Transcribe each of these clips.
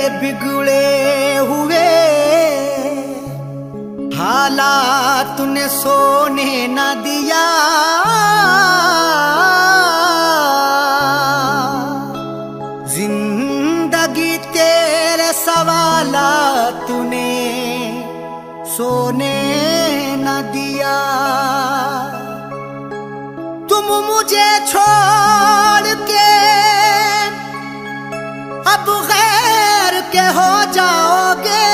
बिगड़े हुए हालात ने सोने न दिया। जिंदगी तेरे सवालात ने सोने न दिया। तुम मुझे छोड़ के अब गैर के हो जाओगे।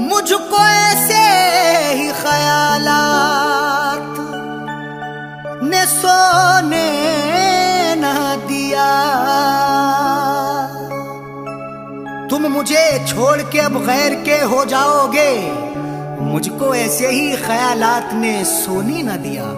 मुझको ऐसे ही ख्यालात ने सोने न दिया। तुम मुझे छोड़ के अब गैर के हो जाओगे। मुझको ऐसे ही ख्यालात ने सोने न दिया।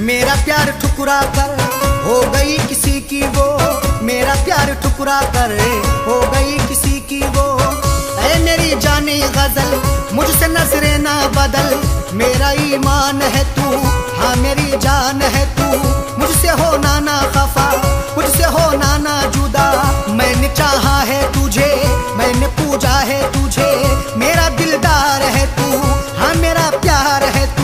मेरा प्यार ठुकरा कर हो गई किसी की वो। मेरा प्यार ठुकरा कर हो गई किसी की वो। ऐ मेरी जाने गजल मुझसे नजरे ना बदल। मेरा ईमान है तू, हाँ मेरी जान है तू। मुझसे हो ना खफा, मुझसे हो ना जुदा। मैंने चाहा है तुझे, मैंने पूजा है तुझे। मेरा दिलदार है तू, हाँ मेरा प्यार है तू।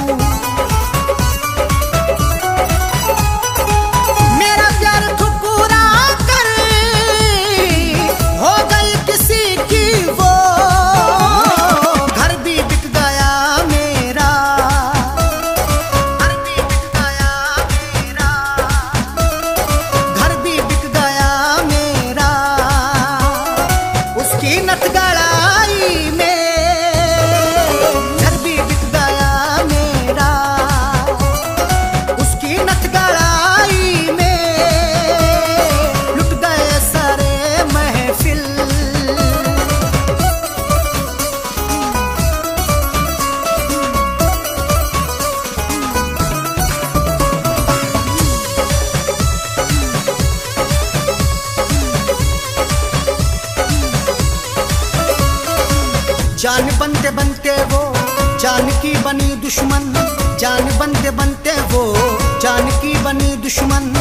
जान बनते बनते वो जान की बनी दुश्मन। जान बनते बनते वो जान की बनी दुश्मन।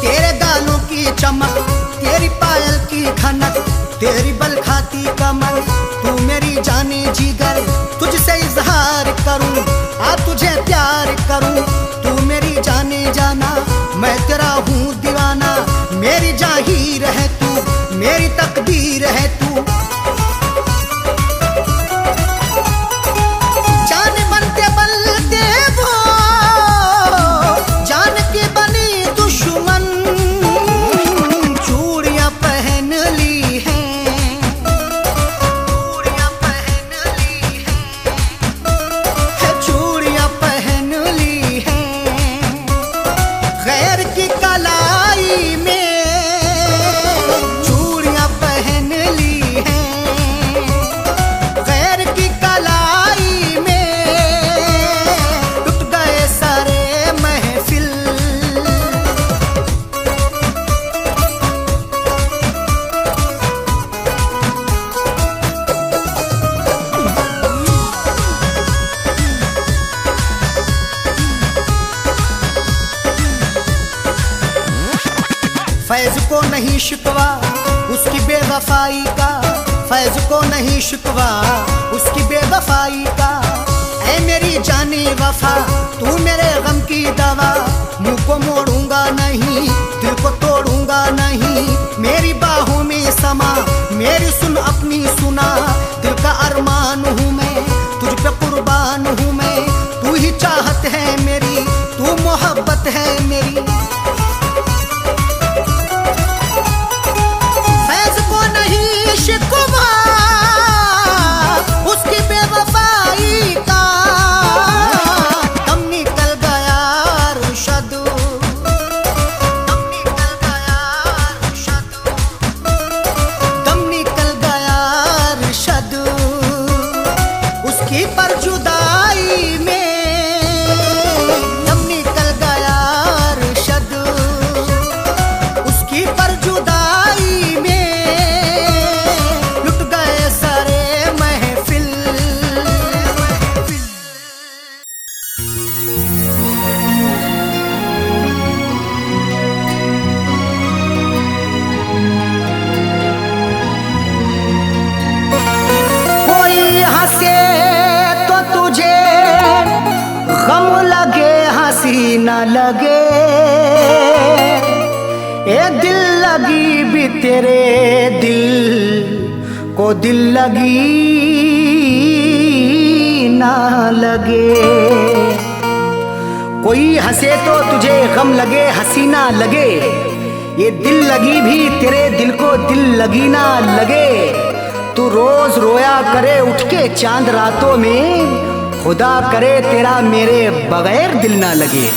तेरे गालों की चमक, तेरी पायल की खनक, तेरी बल खाती कमर। तू मेरी जाने जिगर, तुझसे इजहार करूं, आ तुझे प्यार करूं। तू मेरी जाने जाना, मैं तेरा हूँ दीवाना। मेरी जाहीर है तू, मेरी तकदीर है तू। की कलाई फैज को नहीं शिकवा उसकी बेवफाई का, फैज को नहीं शिकवा उसकी बेवफाई का। ऐ मेरी जाने वफा तू मेरे गम की दवा, मुंह को मोड़ूंगा नहीं दिल को तोड़ूंगा नहीं। मेरी बाहों में समा मेरी सुन अपनी सुना, दिल का अरमान हूँ मैं तुझ पे कुर्बान हूँ मैं। तू ही चाहत है मेरी तू मोहब्बत है मेरी। फैज को नहीं शिकवा उसकी बेवफाई का, दम निकल गया अरशद, दम निकल गया अरशद, दम निकल गया अरशद उसकी पर जुदाई में, दम निकल गया अरशद उसकी पर जुदाई में। लुट गए सारे महफिल। कोई हंसे तो तुझे गम लगे हंसी न लगे, ए दिल लगी भी तेरे दिल को दिल लगी ना लगे। कोई हंसे तो तुझे गम लगे हंसी ना लगे, ये दिल लगी भी तेरे दिल को दिल लगी ना लगे। तू रोज रोया करे उठ के चांद रातों में, खुदा करे तेरा मेरे बगैर दिल ना लगे।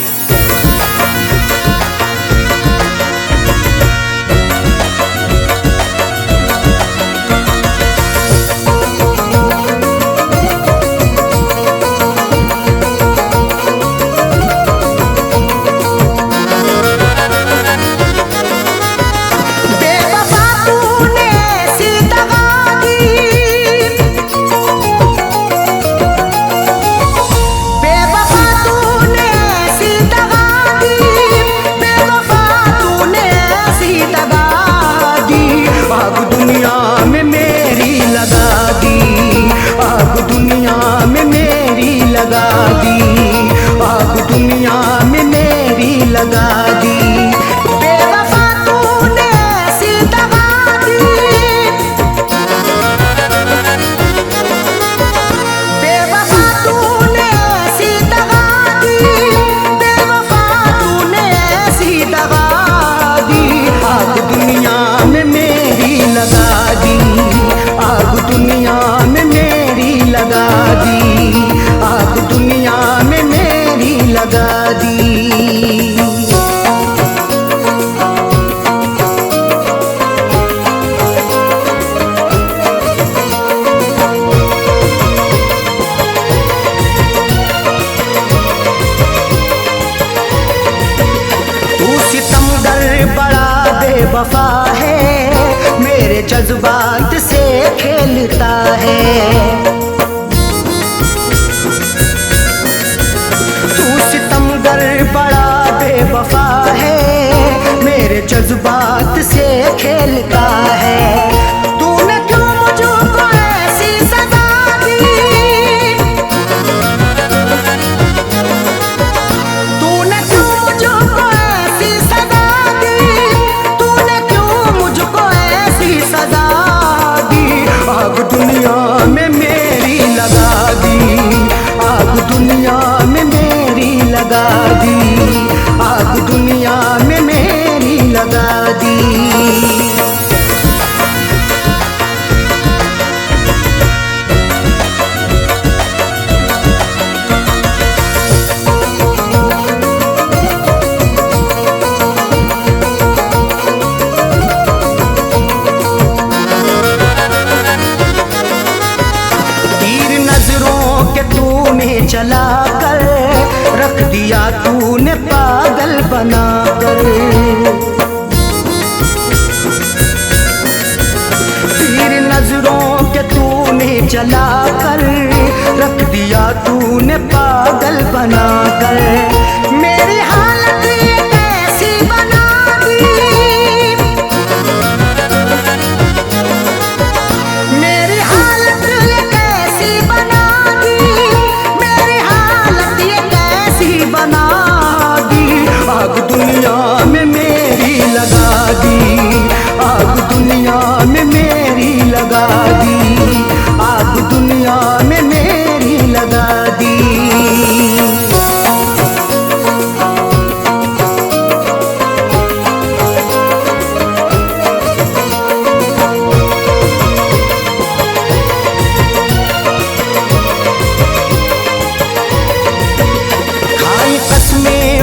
वफा है मेरे जज्बात से खेलता है। तू सितमगर बड़ा बेवफा है मेरे जज्बात से खेलता है। तूने क्यों मुझको ऐसी सजा दी, तूने क्यों मुझको ऐसी सजा दी, तूने क्यों मुझको ऐसी सजा दी। आग दुनिया में मेरी लगा दी, आग दुनिया में मेरी लगा दी, आग दुनिया में मेरी लगा दी। चला कर रख दिया तूने पागल बनाकर, तीर नजरों के तूने चला कर रख दिया तूने पागल बनाकर। मेरी हालत ये कैसी बना दी,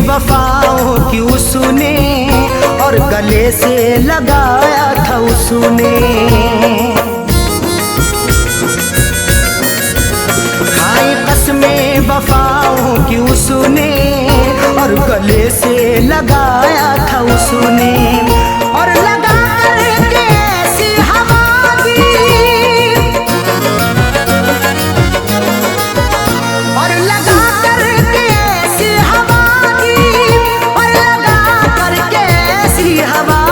बेवफाओं की उसने और गले से लगाया था उसने। खाई कसमें वफाओं की उसने और गले से लगाया था उसने। और लगा करके ऐसी हवा दी, और लगा करके ऐसी हवा दी, और लगा करके ऐसी हवा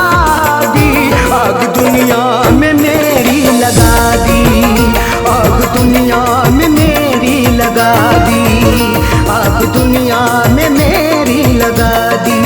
दी। आग दुनिया में मेरी लगा दी, आग दुनिया में मेरी लगा दी, आग दुनिया में मेरी लगा दी।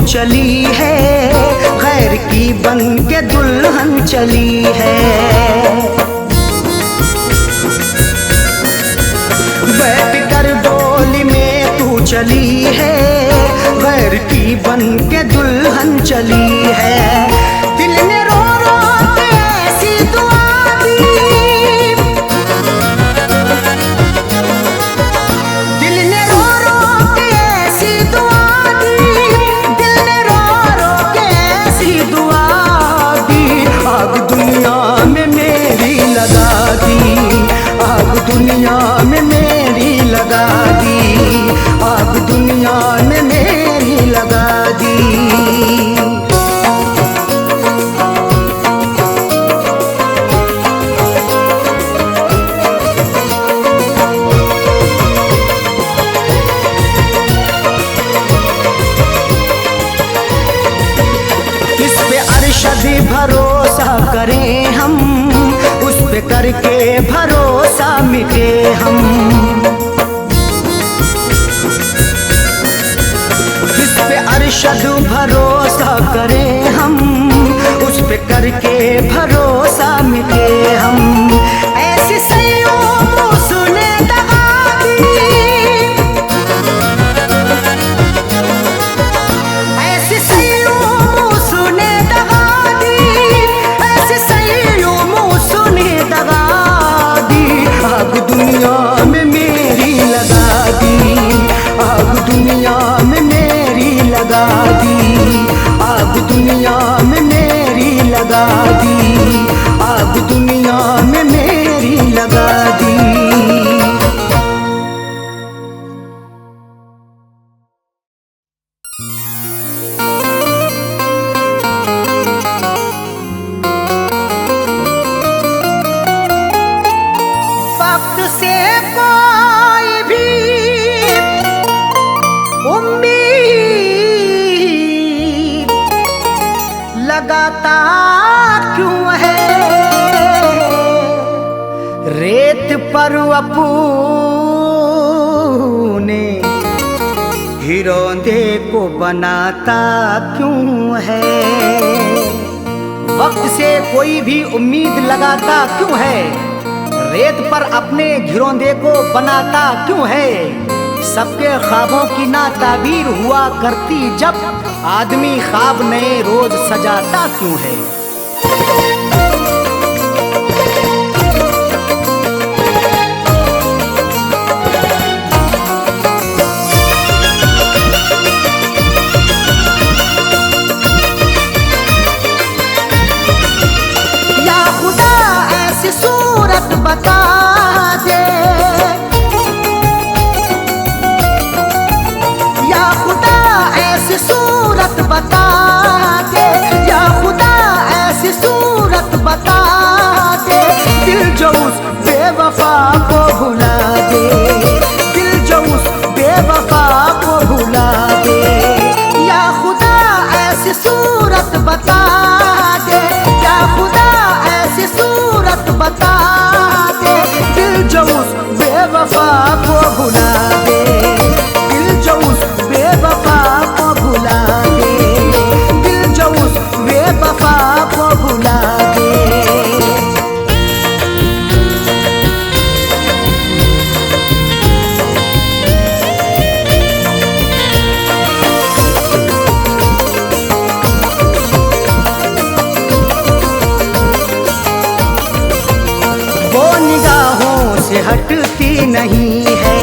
चली है गैर की बन के दुल्हन चली है। बैठ कर डोली में तू चली है गैर की बन के दुल्हन चली है। दिल ने रो रो के ऐसी दुआ दी, दिल ने रो रो के ऐसी दुआ दी, आग दुनिया में मेरी लगा दी, आग दुनिया में मेरी लगा दी, आग दुनिया में मेरी लगा दी। किस पे अरशद भरोसा करें हम, उस पे करके भरोसा मिटे हम। किस पे अरशद भरोसा करें हम, उस पे करके भरोसा मिटे हम। ऐसी सैयों उसने दगा दी, ऐसी सैयों उसने दगा दी, ऐसी सैयों उसने दगा दी। आग दुनिया में मेरी लगा दी, आग दुनिया में मेरी लगा दी, आग दुनिया में मेरी लगा दी, आग दुनिया में मेरी लगा दी। वक्त से कोई भी उम्मीद लगाता क्यों है, रेत पर अपने हिरोंदे को बनाता क्यों है। वक्त से कोई भी उम्मीद लगाता क्यों है, रेत पर अपने घिरौंदे को बनाता क्यों है। सबके ख्वाबों की ना ताबीर हुआ करती जब, आदमी ख्वाब नए रोज सजाता क्यों है। या खुदा ऐसी सूरत बता दे, या खुदा ऐसी सूरत बता दे, या खुदा ऐसी सूरत बता दे। दिल जो उस बेवफा को भुला दे, दिल जो उस बेवफा को भुला दे। या खुदा ऐसी सूरत बता दे, या खुदा ऐसी सूरत बता दे। वो निगाहों से हटती नहीं है,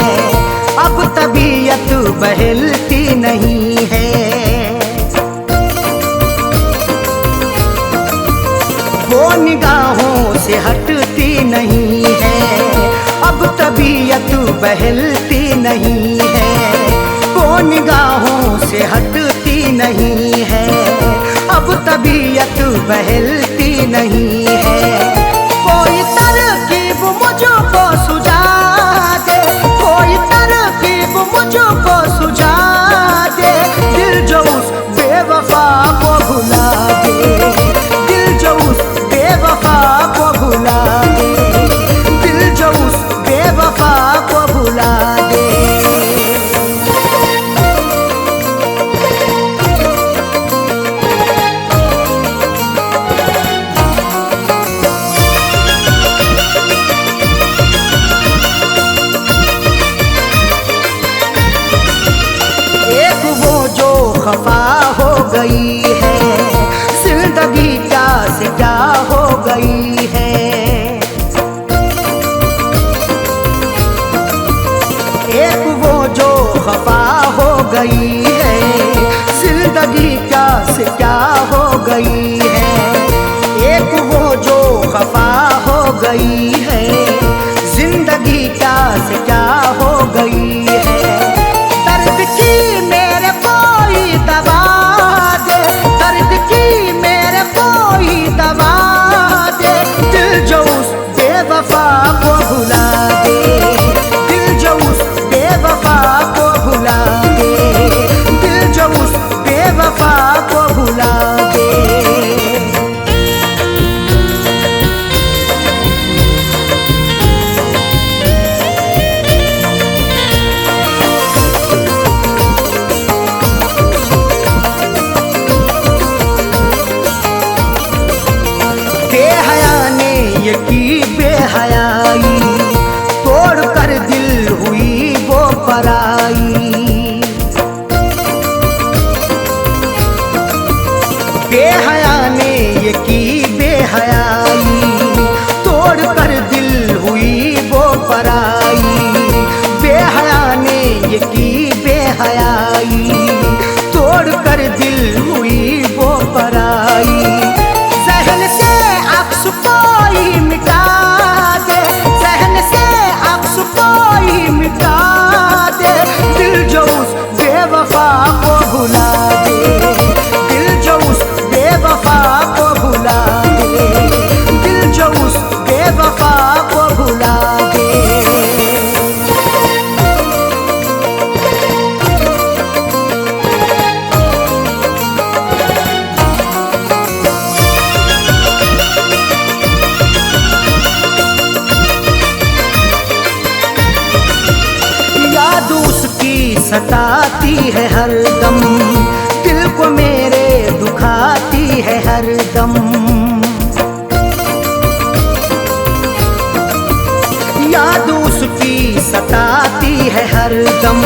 अब तबीयत बहलती नहीं है। वो निगाहों से हटती नहीं है, अब तबीयत बहलती नहीं है। वो निगाहों से हटती नहीं है, अब तबीयत बहलती नहीं है। कोई तरकीब मुझको सुझा दे, कोई तरकीब मुझको सुझा दे, दिल जो उस बेवफा को भुला दे, दिल जो उस बेवफा को भुला दे, दिल जो उस बेवफा को भुला दे। एक वो जो खफा हो गई है, जिंदगी क्या से क्या हो गई है। एक वो जो खफा हो गई है, जिंदगी क्या से क्या हो गई है। एक वो जो खफा हो गई है, जिंदगी क्या से क्या हो गई है। दर्द की मेरे कोई दवा दे, दर्द की मेरे कोई दवा दे, दिल जो उस बेवफा को भुला दे, दिल जो उस बेवफा को भुला दे, दिल जो उस बेवफा को भुला दे। बेहया ने ये की बेहयाई, तोड़ कर दिल हुई वो पराई। बेहया ने ये की बेहयाई, तोड़ कर दिल हुई वो पराई। बेहया ने ये की बेहयाई, तोड़ कर दिल हुई वो पराई। सहन से अक्स कोई मिटा दे, सहन से अक्स कोई मिटा दे, दिल जो उस बेवफा को भुला दे, दिल जो उस बेवफा को भुला दे, दिल जो उस बेवफा को भुला दे। याद उसकी सताती है हरदम, दिल को मेरे दुखाती है हरदम। याद उसकी सताती है हरदम,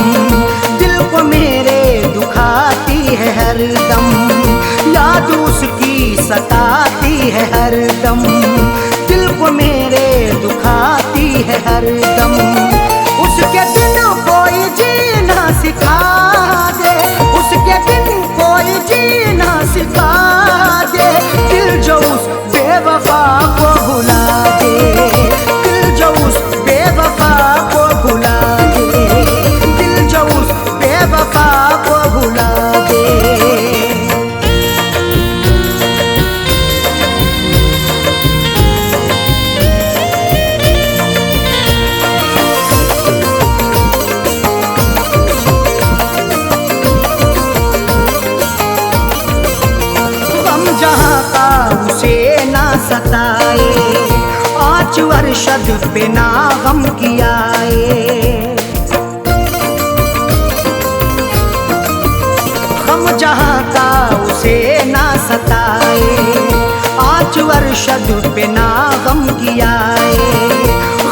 दिल को मेरे दुखाती है हरदम। याद उसकी सताती है हरदम, दिल को मेरे दुखाती है हरदम। उसके बिन कोई जीना सिखा दे, उसके बिन कोई जीना सिखा दे, दिल जो उस बेवफा को भुला दे, दिल जो उस बेवफा को भुला दे, दिल जो उस बेवफा को भुला दे। जहाँ का उसे ना सताए, आँच अरशद पे ना गम कियाए। गम जहाँ का उसे ना सताए, आँच अरशद पे ना गम कियाए।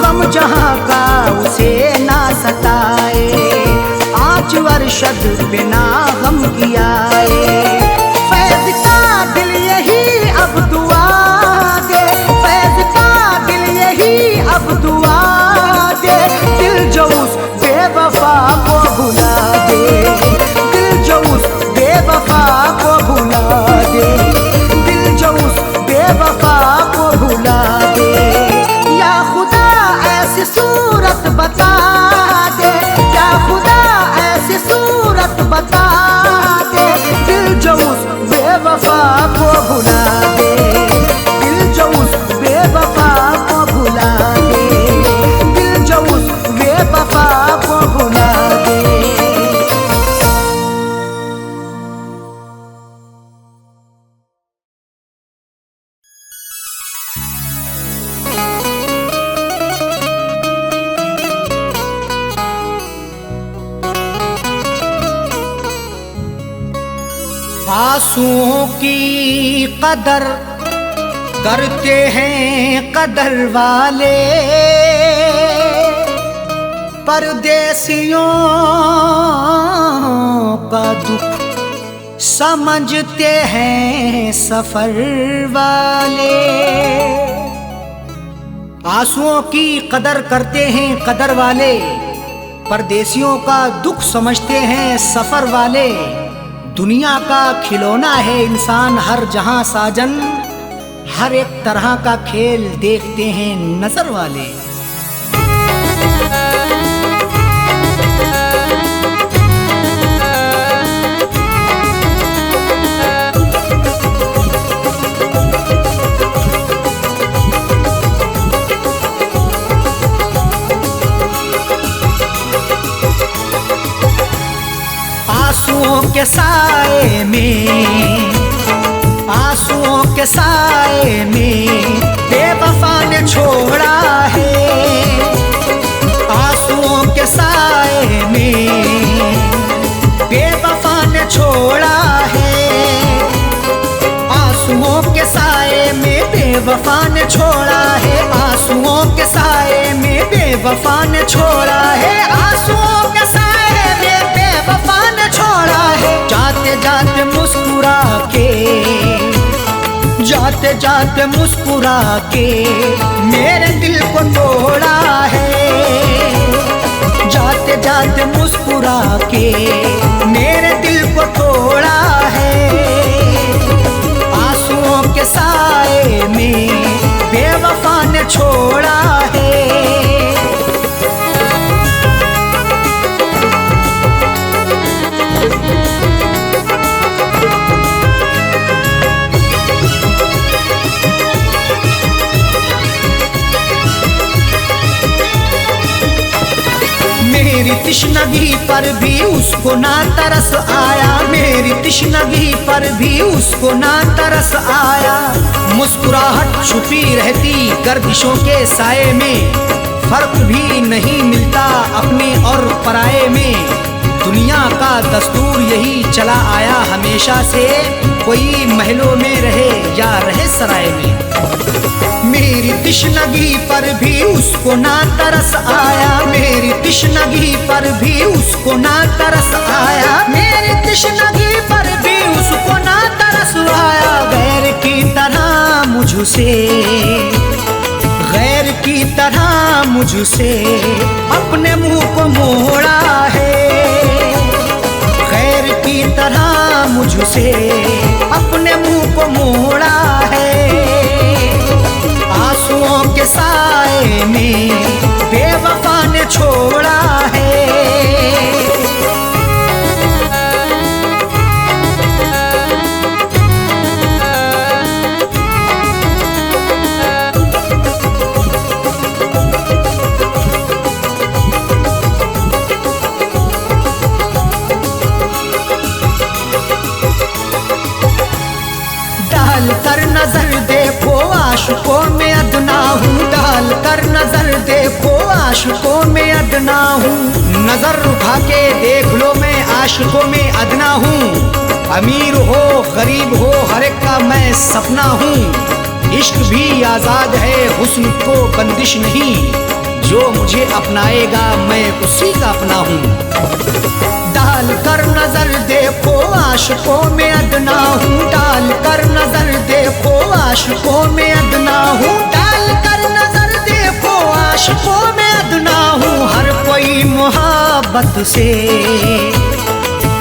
गम जहाँ का उसे ना सताए, आँच अरशद पे ना गम कियाए। फैज़ का दिल यही अब दुआ दे, फैज़ का दिल यही अब दुआ दे, दिल जो उस बेवफा को भुला दे, दिल जो उस बेवफा को भुला दे, दिल जो उस बेवफा को भुला दे। या खुदा ऐसी सूरत बता दे, या खुदा ऐसी सूरत बता दे, दिल जो उस बेवफा को भुला दे, दिल जो उस बेवफा को भुला दे, दिल जो उस बेवफा को भुला दे। आंसुओं की कदर करते हैं कदर वाले, परदेसियों का दुख समझते हैं सफर वाले। आंसुओं की कदर करते हैं कदर वाले, परदेसियों का दुख समझते हैं सफर वाले। दुनिया का खिलौना है इंसान हर जहां साजन, हर एक तरह का खेल देखते हैं नजर वाले। आंसुओं के साए में, आंसुओं के साए में बेवफा ने छोड़ा है, आंसुओं के साए में बेवफा ने छोड़ा है, आंसुओं के साए में बेवफा ने छोड़ा है, आंसुओं के साए में बेवफा ने छोड़ा है, आंसुओं के साए में बेवफा ने छोड़ा है। जाते जाते मुस्कुरा के, जाते जाते मुस्कुरा के मेरे दिल को तोड़ा है, जाते जाते मुस्कुरा के मेरे दिल को तोड़ा है। आंसुओं के साए में बेवफा ने छोड़ा है। मेरी तिश्नगी पर भी उसको ना तरस आया, मेरी तिश्नगी पर भी उसको ना तरस आया। मुस्कुराहट छुपी रहती गर्दिशों के साए में, फर्क भी नहीं मिलता अपने और पराये में। दुनिया का दस्तूर यही चला आया हमेशा से, कोई महलों में रहे या रहे सराय में। मेरी तिश्नगी पर भी उसको ना तरस आया, मेरी तिश्नगी पर भी उसको ना तरस आया, मेरी तिश्नगी पर भी उसको ना तरस आया। गैर की तरह मुझसे, गैर की तरह मुझसे अपने मुंह को मोड़ा है, गैर की तरह मुझसे अपने मुंह को मोड़ा है। आंसुओं के साए में बेवफा ने छोड़ा है। डाल कर नजर देखो आशिकों में अदना हूँ, डाल कर नजर देखो आशिकों में अदना हूँ। नजर उठा के देख लो मैं आशिकों में अदना हूँ। अमीर हो गरीब हो हर एक का मैं सपना हूँ। इश्क भी आजाद है हुस्न को बंदिश नहीं, जो मुझे अपनाएगा मैं उसी का अपना हूँ। डाल कर नजर देखो आशिकों में अदना हूँ, डाल कर नजर देखो आशिकों में अदना हूँ, डाल कर नजर देखो साबत से,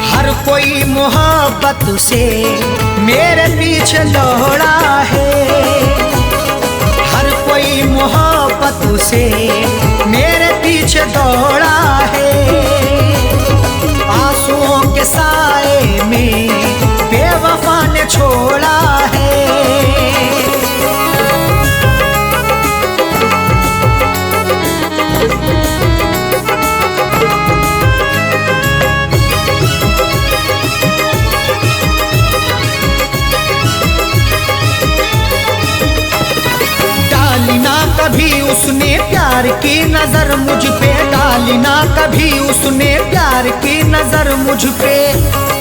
हर कोई मोहब्बत से मेरे पीछे दौड़ा है। हर कोई मोहब्बत से मेरे पीछे दौड़ा है। आंसुओं के साए में बेवफा ने छोड़ा है। डाली ना कभी उसने प्यार की नजर मुझ पे, डाली ना कभी उसने प्यार की नजर मुझ पे।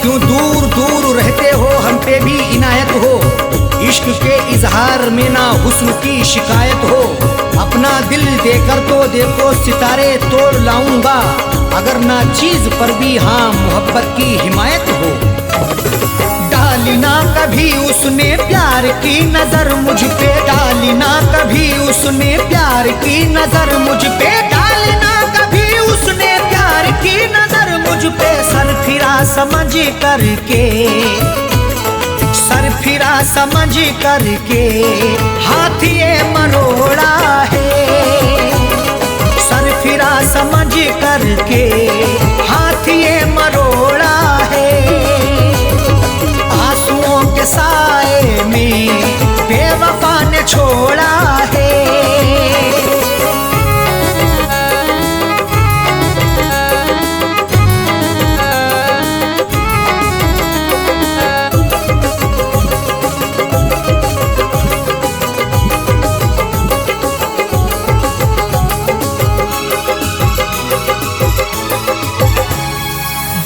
क्यों दूर दूर रहते हो, हम पे भी इनायत हो। इश्क के इजहार में ना हुस्न की शिकायत हो। अपना दिल देकर तो देखो सितारे तोड़ लाऊंगा, अगर ना चीज पर भी हाँ मोहब्बत की हिमायत हो। डाली ना कभी उसने प्यार की नजर मुझ पे, डाली ना कभी उसने प्यार की नजर मुझ पे, डाली ना कभी उसने प्यार की नजर मुझ पे। सर फिरा समझ करके, सर फिरा समझ करके हाथ ये मरोड़ा है। सर फिरा समझ करके हाथ ये मरोड़ा है। आंसुओं के साए में बेवफा ने छोड़ा है।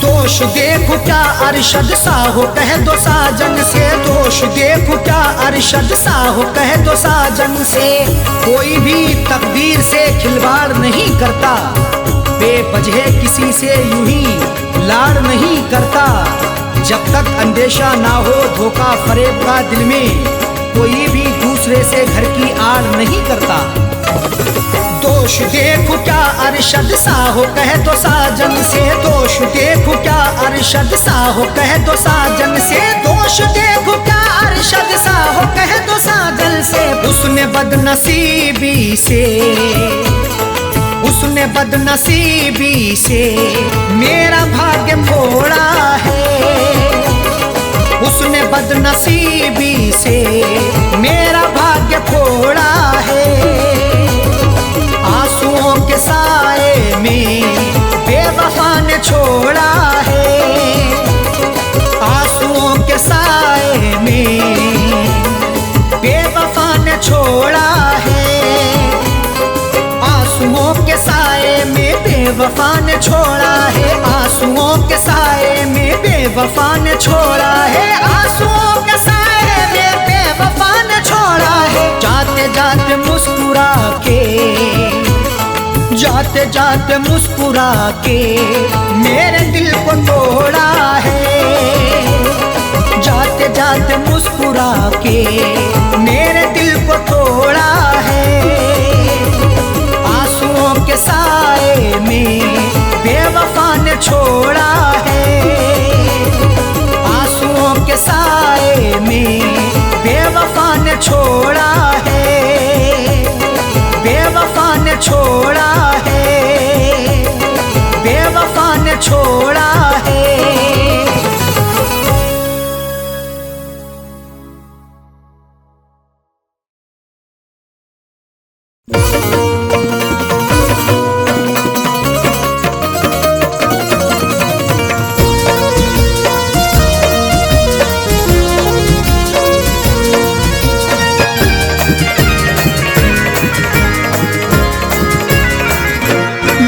दोष देखो क्या अरशद सा हो, कह दो साजन से। दोष देखो क्या अरशद सा हो, कह दो साजन से। कोई भी तकदीर से खिलवाड़ नहीं करता, बेवजह किसी से यूं ही लाड़ नहीं करता। जब तक अंदेशा ना हो धोखा फरेब का दिल में, कोई भी दूसरे से घर की आड़ नहीं करता। दोष देखो क्या अरशद सा हो, कह दो साजन से। दोष देखो क्या अरशद सा हो, कह दो साजन से। दोष देखो क्या अरशद सा हो, कह दो साजन से। उसने बदनसीबी से, उसने बदनसीबी से मेरा भाग्य फोड़ा है। उसने बदनसीबी से मेरा भाग्य फोड़ा है। आंसुओं के साए में बेवफा ने छोड़ा है। आंसुओं के साए में बेवफा ने छोड़ा है। आंसुओं के साए में बेवफा ने छोड़ा है। आंसुओं के साए में बेवफा ने छोड़ा है। आंसुओं के साए में बेवफा ने छोड़ा है। जाते जाते मुस्कुरा के, जाते जाते मुस्कुरा के मेरे दिल को तोड़ा है। जाते जाते मुस्कुरा के मेरे दिल को तोड़ा है। आंसुओं के साए में बेवफा ने छोड़ा है। आंसुओं के साए में बेवफा ने छोड़ा है। बेवफा ने छोड़ा है। बेवफा ने छोड़ा है।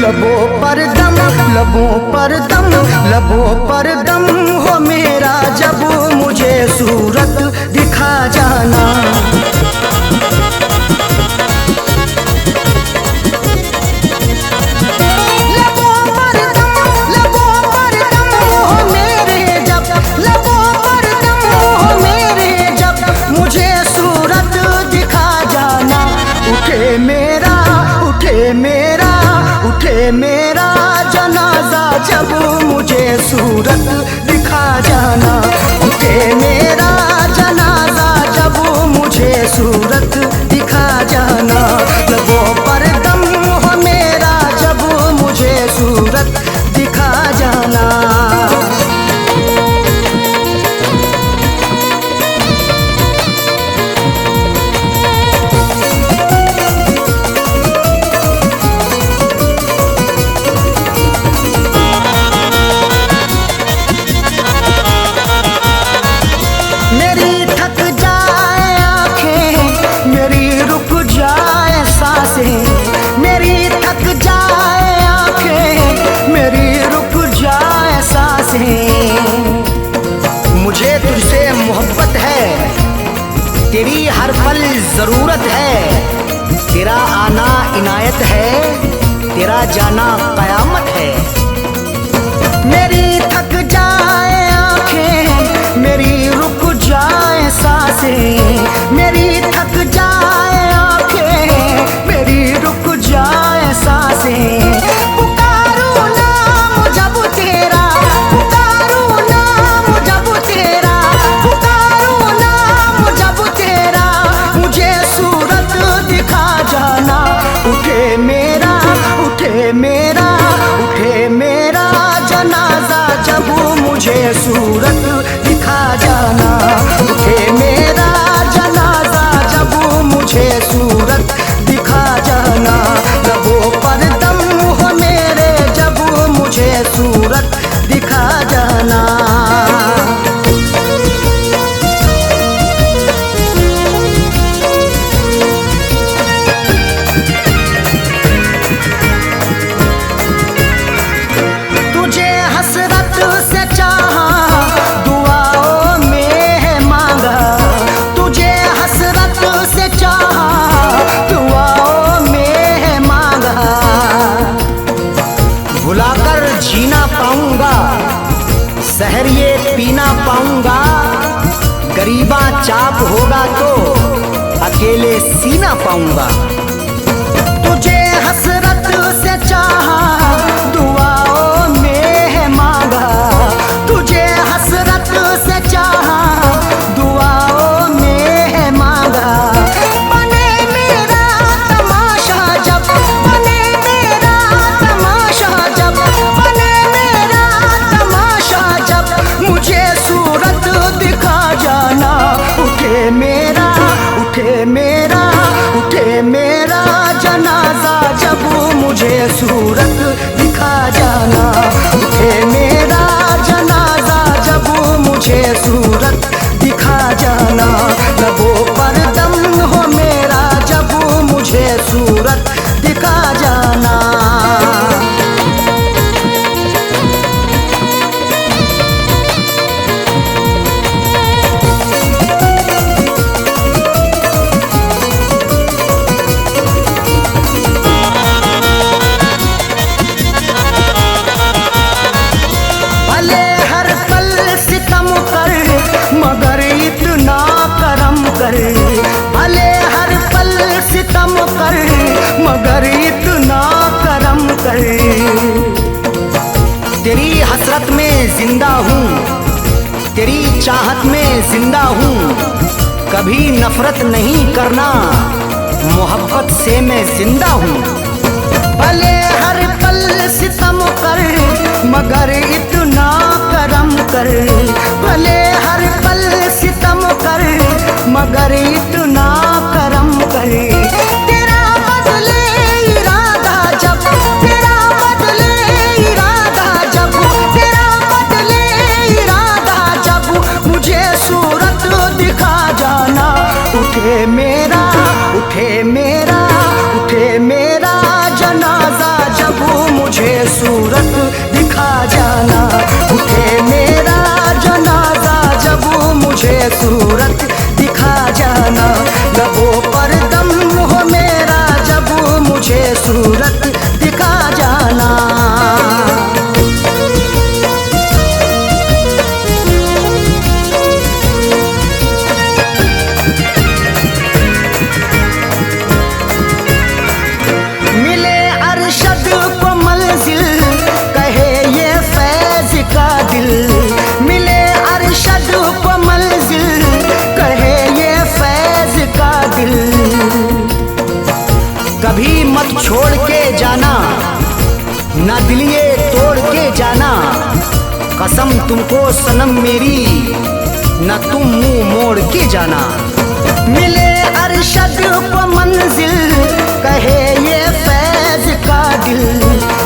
लबों पर दम, लबों पर दम, लबों पर दम हो मेरा, जब मुझे सूरत दिखा जाना। लबों पर दम, लबों पर दम हो मेरे, जब लबों पर दम हो मेरे, जब मुझे सूरत दिखा जाना। उठे मेरा, उठे मेरा, उठे मेरा जनाजा जब मुझे सूरत दिखा जाना। उठे मेरा जनाजा जब मुझे सूरत दिखा जाना। लबों पर दम हो मेरा जब मुझे सूरत दिखा जाना। मेरी थक जाए आँखें, मेरी रुक जाए सांसें। मेरी थक जाए आँखें, मेरी रुक जाए सांसें। मुझे तुझसे मोहब्बत है, तेरी हर पल ज़रूरत है। तेरा आना इनायत है, तेरा जाना क़यामत है। मेरी थक जाए आँखें, मेरी रुक जाए सांसें। मेरी थक जाए आँखें, मेरी रुक जाए सांसें। पुकारूं नाम जब तेरा, पुकारूं नाम जब तेरा, पुकारूं नाम जब तेरा, मुझे सूरत दिखा जाना। उठे मेरा, उठे मेरा, उठे मेरा जनाजा जब मुझे सूरत दिखा जाना। उठे मेरा जनाजा जब मुझे सूरत दिखा जाना। लबों पर दम हो मेरे जब मुझे सूरत दिखा जाना। तुझे हसरत से चाहा, दुआओं में है मांगा। तुझे हसरत से चाहा, दुआओं में है मांगा। भुलाकर जीना पाऊंगा, सहर ये पीना पाऊंगा। गरीबा चाक होगा तो अकेले सीना पाऊंगा। तुझे हसरत से चाहा, दुआओं में है मांगा। तुझे हसरत से चाहा, दुआओं में है मांगा। बने मेरा तमाशा जब, बने मेरा तमाशा जब, बने मेरा तमाशा जब, मुझे सूरत दिखा जाना। उठे मेरा, उठे मेरा, उठे मेरा जनाजा जब मुझे सूरत दिखा जाना। उठे मेरा जनाजा जब मुझे सूरत दिखा जाना। लबों पर दम हो मेरा जब मुझे सूरत दिखा जाना। भले हर पल सितम कर, मगर इतना करम कर। भले हर पल सितम कर, मगर इतना करम कर। तेरी हसरत में जिंदा हूँ, तेरी चाहत में जिंदा हूँ। कभी नफरत नहीं करना, मोहब्बत से मैं जिंदा हूँ। भले हर पल सितम कर, मगर इतना करम कर। भले हर पल सितम कर, मगर इतना करम कर। तेरा बदले इरादा जब, तेरा बदले इरादा जब, तेरा बदले इरादा जब, मुझे सूरत दिखा जाना। उठे मेरा, उठे मेरा, उठे मेरा जनाजा जब मुझे सूरत दिखा जाना। उठे मेरा जनाजा जब मुझे सूरत दिखा जाना। लबों पर दम हो मेरा जब मुझे सूरत दिखा जाना। मिले अरशद को मंजिल, कहे ये छोड़ के जाना, ना दिलिए तोड़ के जाना। कसम तुमको सनम मेरी, न तुम मुंह मोड़ के जाना। मिले अरशद को मंजिल, कहे ये फैज का दिल।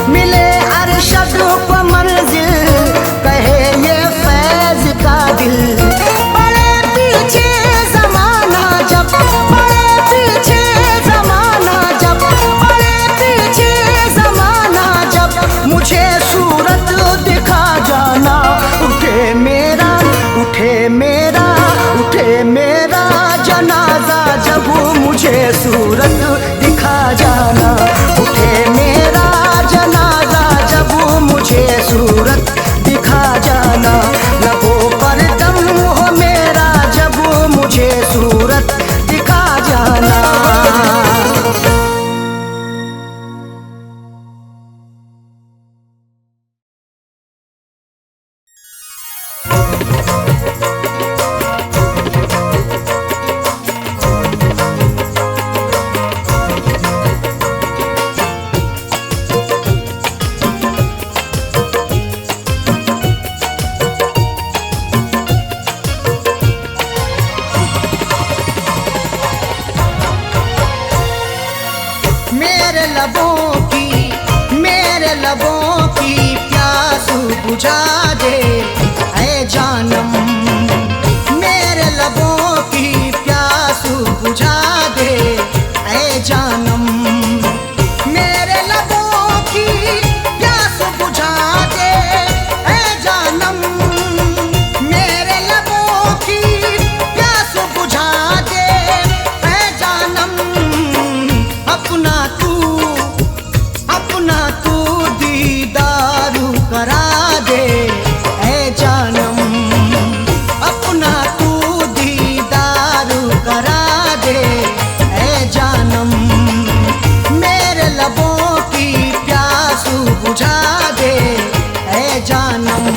मिले अरशद को मंजिल, कहे ये फैज का दिल। पड़े पीछे जमाना जब, पड़े पीछे जमाना जब, पड़े पीछे जमाना जब, मुझे सूरत दिखा जाना। उठे मेरा, उठे मेरा, उठे मेरा जनाजा जब, मुझे सूरत दिखा जाना। उठे मेरा जनाजा जब, मुझे सूरत दिखा जाना। लबों पर दम हो मेरा जब, मुझे सूरत दिखा जाना। मेरे लबों की, मेरे लबों की प्यास बुझा दे ऐ जानम। मेरे लबों की प्यास बुझा दे ऐ जानम। मेरे लबों की प्यास बुझा दे ऐ जानम। मेरे लबों की प्यास बुझा दे ऐ जानम। अपना तू, अपना तू दीदारू करा दे ऐ जानम। अपना तू दीदारू करा दे ऐ जानम। मेरे लबों की प्यास बुझा दे ऐ जानम।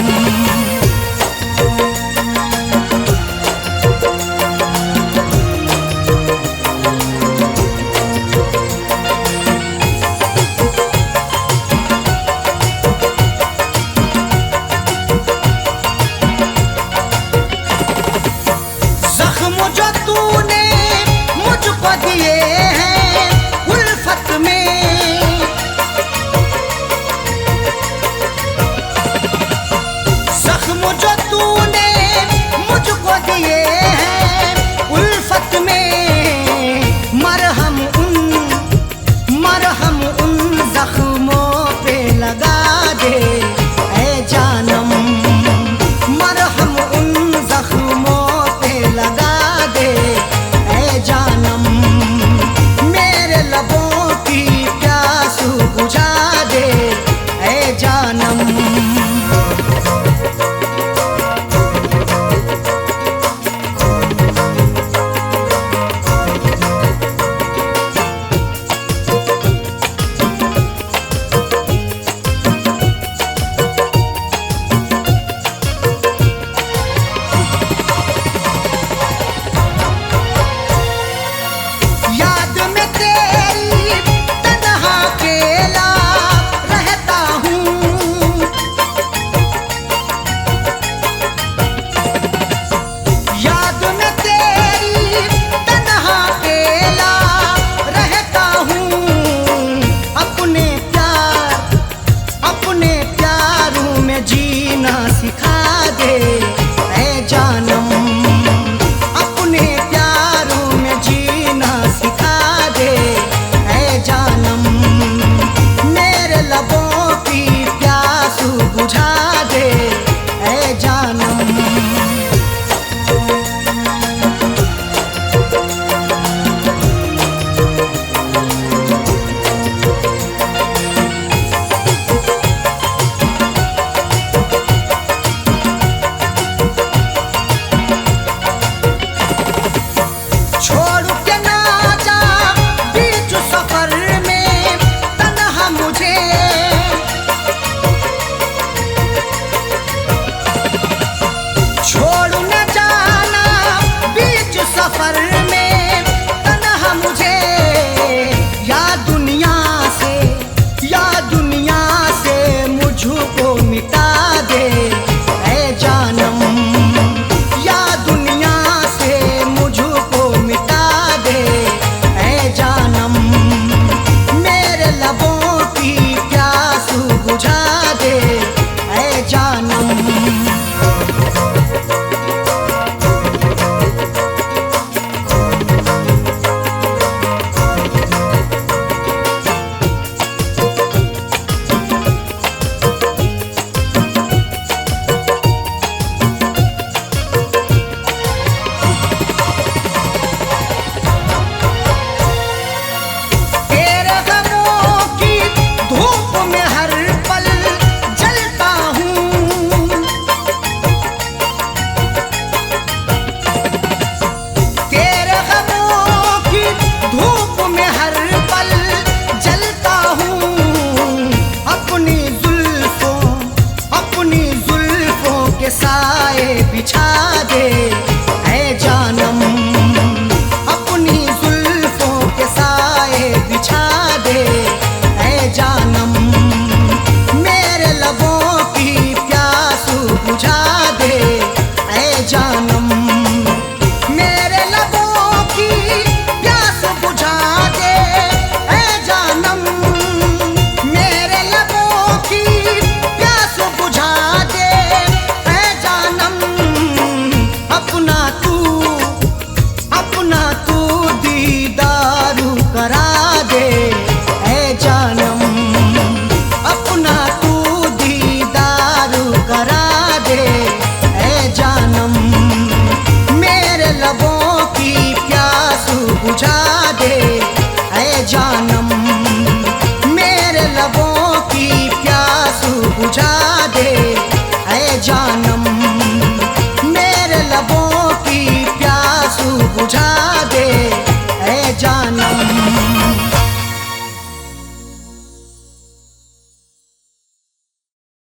जख्म जो तूने मुझको दिए हैं उल्फत में, जख्म जो तूने मुझको दिए हैं उल्फत में। मरहम उन जख्मों पे लगा दे ऐ जानम। मरहम उन जख्मों पे लगा दे ऐ जानम। मेरे लबों की प्यास बुझा दे ऐ जानम। जान